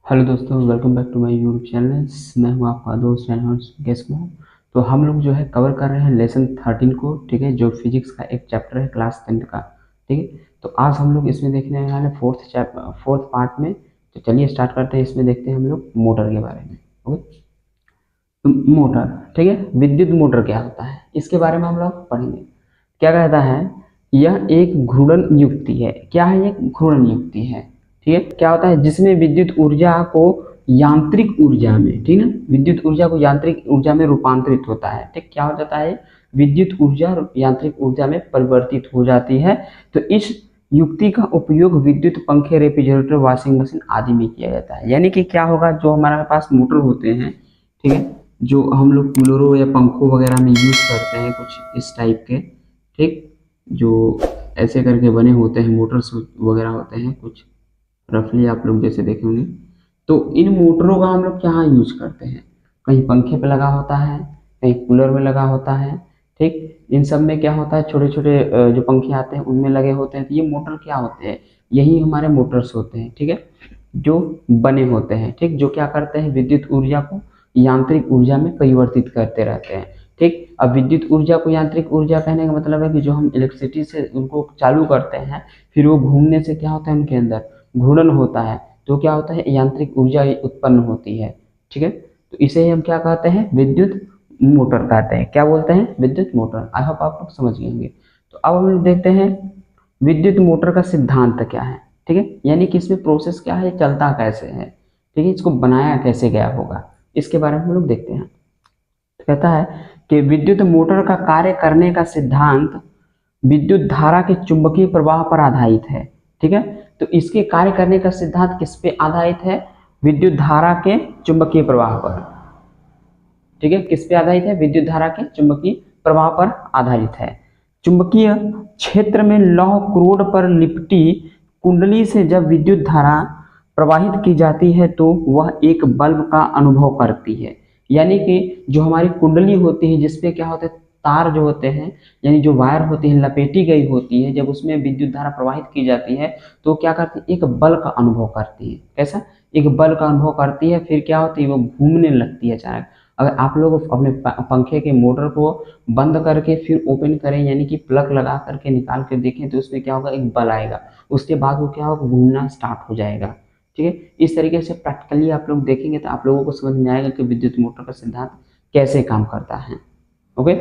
Hello दोस्तों, welcome back to my YouTube channel. मैं हूं आपका दोस्त रेनॉल्ड्स गेस्मो। तो हम लोग जो है कवर कर रहे हैं लेसन 13 को, ठीक है, जो फिजिक्स का एक चैप्टर है क्लास 10 का। ठीक है, तो आज हम लोग इसमें देखने वाले हैं फोर्थ पार्ट में। तो चलिए स्टार्ट करते हैं। इसमें देखते हैं हम लोग मोटर के बारे में। ओके, तो मोटर, ठीक है, विद्युत मोटर क्या होता है इसके बारे में हम लोग पढ़ेंगे। क्या कहता है, यह एक घूर्णन युक्ति है। क्या है ये? घूर्णन युक्ति है। ठीक है, क्या होता है जिसमें विद्युत ऊर्जा को यांत्रिक ऊर्जा में, ठीक है, विद्युत ऊर्जा को यांत्रिक ऊर्जा में रूपांतरित होता है। ठीक, क्या हो जाता है? विद्युत ऊर्जा यांत्रिक ऊर्जा में परिवर्तित हो जाती है। तो इस युक्ति का उपयोग विद्युत पंखे, रेफ्रिजरेटर, वॉशिंग मशीन आदि में किया जाता है। यानी कि क्या होगा, जो हमारे पास मोटर होते हैं, ठीक है, जो हम लोग कूलरों या पंखों वगैरह में यूज करते हैं, कुछ इस टाइप के, ठीक, जो ऐसे करके बने होते हैं, मोटर्स वगैरह होते हैं कुछ, रफली आप लोग जैसे देखे होंगे। तो इन मोटरों का हम लोग क्या यूज करते हैं? कहीं पंखे पे लगा होता है, कहीं कूलर में लगा होता है। ठीक, इन सब में क्या होता है, छोटे छोटे जो पंखे आते हैं उनमें लगे होते हैं। तो ये मोटर क्या होते हैं? यही हमारे मोटर्स होते हैं, ठीक है, जो बने होते हैं। ठीक, जो क्या करते हैं, विद्युत ऊर्जा को यांत्रिक ऊर्जा में परिवर्तित करते रहते हैं। ठीक, अब विद्युत ऊर्जा को यांत्रिक ऊर्जा कहने का मतलब है कि जो हम इलेक्ट्रिसिटी से उनको चालू करते हैं, फिर वो घूमने से क्या होता है, उनके अंदर घूर्णन होता है, तो क्या होता है, यांत्रिक ऊर्जा उत्पन्न होती है। ठीक है, तो इसे ही हम क्या कहते हैं, विद्युत मोटर कहते हैं। क्या बोलते हैं? विद्युत मोटर। आई होप आप लोग समझ गए होंगे। तो अब हम लोग देखते हैं विद्युत मोटर का सिद्धांत क्या है। ठीक है, यानी कि इसमें प्रोसेस क्या है, चलता कैसे है, ठीक है, इसको बनाया कैसे गया होगा, इसके बारे में हम लोग देखते हैं। तो कहता है कि विद्युत मोटर का कार्य करने का सिद्धांत विद्युत धारा के चुंबकीय प्रवाह पर आधारित है। ठीक है, तो इसके कार्य करने का सिद्धांत किस पे आधारित है? विद्युत धारा के चुंबकीय प्रवाह पर। ठीक है, किस पे आधारित है? विद्युत धारा के चुंबकीय प्रवाह पर आधारित है। चुंबकीय क्षेत्र में लौह क्रोड पर लिपटी कुंडली से जब विद्युत धारा प्रवाहित की जाती है तो वह एक बल्ब का अनुभव करती है। यानी कि जो हमारी कुंडली होती है, जिसपे क्या होता है, तार जो होते हैं, यानी जो वायर होती है लपेटी गई होती है, जब उसमें विद्युत धारा प्रवाहित की जाती है तो क्या करती है, एक बल का अनुभव करती है। कैसा? एक बल का अनुभव करती है। फिर क्या होती है, वो घूमने लगती है अचानक। अगर आप लोग अपने पंखे के मोटर को बंद करके फिर ओपन करें, यानी कि प्लग लगा करके निकाल कर देखें, तो उसमें क्या होगा, एक बल आएगा। उसके बाद वो क्या होगा, घूमना स्टार्ट हो जाएगा। ठीक है, इस तरीके से प्रैक्टिकली आप लोग देखेंगे तो आप लोगों को समझ में आएगा कि विद्युत मोटर का सिद्धांत कैसे काम करता है। ओके,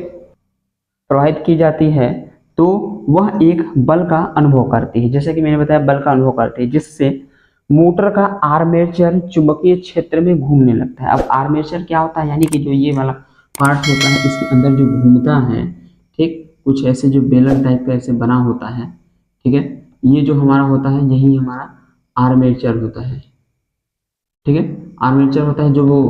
प्रवाहित की जाती है तो वह एक बल का अनुभव करती है, जैसे कि मैंने बताया, बल का अनुभव करती है, जिससे मोटर का आर्मेचर चुंबकीय क्षेत्र में घूमने लगता है। अब आर्मेचर क्या होता है, यानी कि जो ये वाला पार्ट होता है, इसके अंदर जो घूमता है, ठीक, कुछ ऐसे जो बेलन टाइप का ऐसे बना होता है, ठीक है, ये जो हमारा होता है, यही हमारा आर्मेचर होता है। ठीक है, आर्मेचर होता है जो वो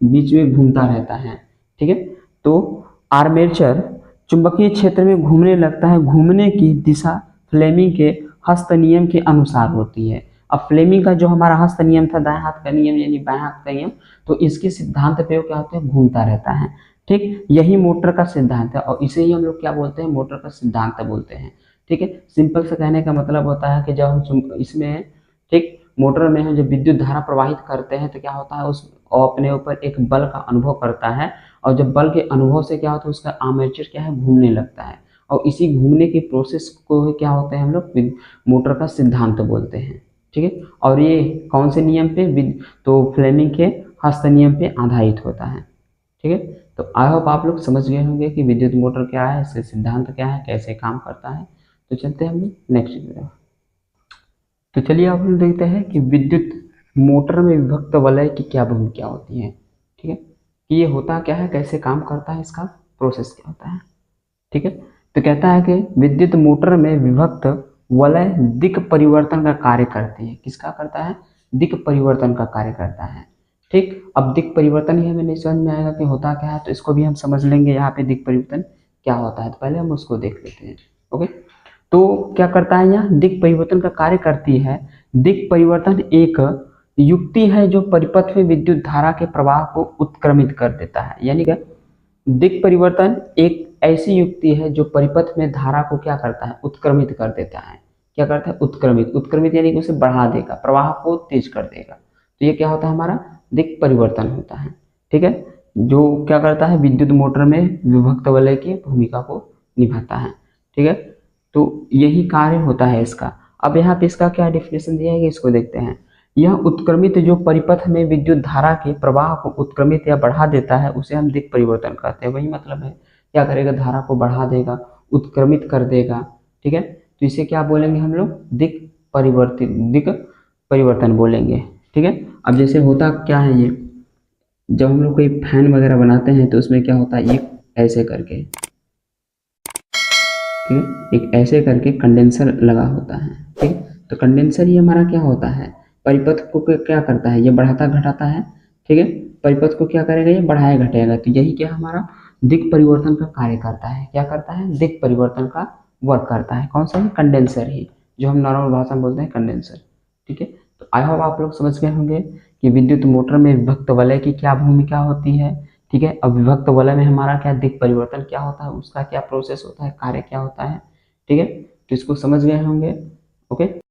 बीच में घूमता रहता है। ठीक है, तो आर्मेचर चुंबकीय क्षेत्र में घूमने लगता है। घूमने की दिशा फ्लेमिंग के हस्त नियम के अनुसार होती है। अब फ्लेमिंग का जो हमारा हस्त नियम था, दाएं हाथ का नियम यानी बाएं हाथ का नियम, तो इसके सिद्धांत पे वो क्या होता है, घूमता रहता है। ठीक, यही मोटर का सिद्धांत है और इसे ही हम लोग क्या बोलते हैं, मोटर का सिद्धांत बोलते हैं। ठीक है, सिंपल से कहने का मतलब होता है कि जब हम इसमें, ठीक, मोटर में हम जब विद्युत धारा प्रवाहित करते हैं तो क्या होता है, उस अपने ऊपर एक बल का अनुभव करता है, और जब बल के अनुभव से क्या होता है, उसका आर्मेचर क्या है, घूमने लगता है, और इसी घूमने की प्रोसेस को क्या होते हैं, हम लोग मोटर का सिद्धांत बोलते हैं। ठीक है, और ये कौन से नियम पे? तो फ्लेमिंग के हस्त नियम पे आधारित होता है। ठीक है, तो आई होप आप लोग समझ गए होंगे कि विद्युत मोटर क्या है, इसके सिद्धांत क्या है, कैसे काम करता है। तो चलते हैं हम लोग नेक्स्ट वीडियो। तो चलिए अब हम देखते हैं कि विद्युत मोटर में विभक्त वलय की क्या भूमिका होती है। ठीक है, कि ये होता क्या है, कैसे काम करता है, इसका प्रोसेस क्या होता है। ठीक है, तो कहता है कि विद्युत मोटर में विभक्त वलय दिक् परिवर्तन का कार्य करती है। किसका करता है? दिक् परिवर्तन का कार्य करता है। ठीक, अब दिक् परिवर्तन ही हमें नहीं समझ में आएगा कि होता क्या है, तो इसको भी हम समझ लेंगे यहाँ पे दिक् परिवर्तन क्या होता है। तो पहले हम उसको देख लेते हैं। ओके, तो क्या करता है, यहाँ दिक् परिवर्तन का कार्य करती है। दिक् परिवर्तन एक युक्ति है जो परिपथ में विद्युत धारा के प्रवाह को उत्क्रमित कर देता है। यानी कि दिक् परिवर्तन एक ऐसी युक्ति है जो परिपथ में धारा को क्या करता है, उत्क्रमित कर देता है। क्या करता है? उत्क्रमित। उत्क्रमित यानी कि उसे बढ़ा देगा, प्रवाह को तेज कर देगा। तो ये क्या होता है, हमारा दिक् परिवर्तन होता है। ठीक है, जो क्या करता है, विद्युत मोटर में विभक्त वलय की भूमिका को निभाता है। ठीक है, तो यही कार्य होता है इसका। अब यहाँ पे इसका क्या डिफिनेशन दिया है, इसको देखते हैं। यह उत्क्रमित जो परिपथ में विद्युत धारा के प्रवाह को उत्क्रमित या बढ़ा देता है उसे हम दिक् परिवर्तन कहते हैं। वही मतलब है, क्या करेगा, धारा को बढ़ा देगा, उत्क्रमित कर देगा। ठीक है, तो इसे क्या बोलेंगे हम लोग, दिक् परिवर्तन बोलेंगे। ठीक है, अब जैसे होता क्या है, ये जब हम लोग कोई फैन वगैरह बनाते हैं तो उसमें क्या होता है, एक ऐसे करके, ठीक है, एक ऐसे करके कंडेंसर लगा होता है। ठीक है, तो कंडेंसर ये हमारा क्या होता है, परिपथ को क्या करता है, ये बढ़ाता घटाता है। ठीक है, परिपथ को क्या करेगा, ये बढ़ाया घटाएगा। तो यही क्या हमारा दिक् परिवर्तन का कार्य करता है। क्या करता है, दिक् परिवर्तन का वर्क करता है। कौन सा है, कंडेंसर ही, जो हम नॉर्मल भाषा में बोलते हैं कंडेंसर। ठीक है, तो आई होप आप लोग समझ गए होंगे कि विद्युत मोटर में विभक्त वलय की क्या भूमिका होती है। ठीक है, अब विभक्त वलय में हमारा क्या दिक् परिवर्तन क्या होता है, उसका क्या प्रोसेस होता है, कार्य क्या होता है। ठीक है, तो इसको समझ गए होंगे। ओके।